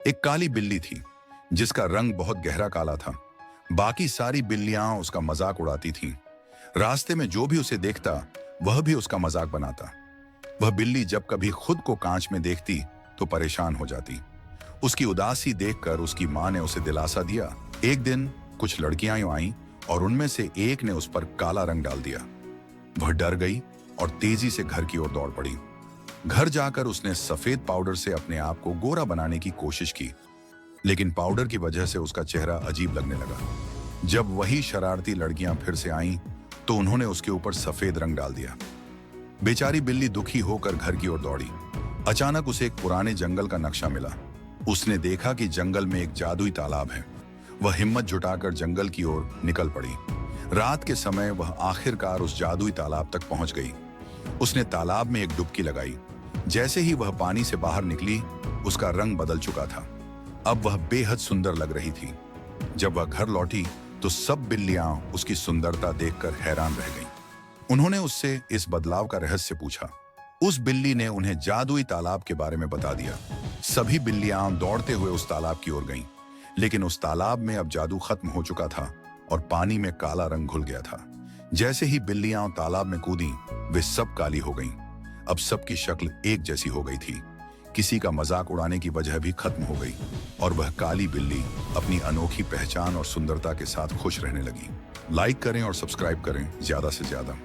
एक काली बिल्ली थी जिसका रंग बहुत गहरा काला था। बाकी सारी बिल्लियां उसका मजाक उड़ाती थीं। रास्ते में जो भी उसे देखता वह भी उसका मजाक बनाता। वह बिल्ली जब कभी खुद को कांच में देखती तो परेशान हो जाती। उसकी उदासी देखकर उसकी मां ने उसे दिलासा दिया। एक दिन कुछ लड़कियां यूं आईं और उनमें से एक ने उस पर काला रंग डाल दिया। वह डर गई और तेजी से घर की ओर दौड़ पड़ी। घर जाकर उसने सफेद पाउडर से अपने आप को गोरा बनाने की कोशिश की, लेकिन पाउडर की वजह से उसका चेहरा अजीब लगने लगा। जब वही शरारती लड़कियां फिर से आईं तो उन्होंने उसके ऊपर सफेद रंग डाल दिया। बेचारी बिल्ली दुखी होकर घर की ओर दौड़ी। अचानक उसे एक पुराने जंगल का नक्शा मिला। उसने देखा कि जंगल में एक जादुई तालाब है। वह हिम्मत जुटाकर जंगल की ओर निकल पड़ी। रात के समय वह आखिरकार उस जादुई तालाब तक पहुंच गई। उसने तालाब में एक डुबकी लगाई। जैसे ही वह पानी से बाहर निकली, उसका रंग बदल चुका था। अब वह बेहद सुंदर लग रही थी। जब वह घर लौटी तो सब बिल्लियां उसकी सुंदरता देखकर हैरान रह गईं। उन्होंने उससे इस बदलाव का रहस्य पूछा। उस बिल्ली ने उन्हें जादुई तालाब के बारे में बता दिया। सभी बिल्लियां दौड़ते हुए उस तालाब की ओर गईं, लेकिन उस तालाब में अब जादू खत्म हो चुका था और पानी में काला रंग घुल गया था। जैसे ही बिल्लियां तालाब में कूदी, वे सब काली हो गईं। अब सबकी शक्ल एक जैसी हो गई थी। किसी का मजाक उड़ाने की वजह भी खत्म हो गई और वह काली बिल्ली अपनी अनोखी पहचान और सुंदरता के साथ खुश रहने लगी। लाइक करें और सब्सक्राइब करें ज्यादा से ज्यादा।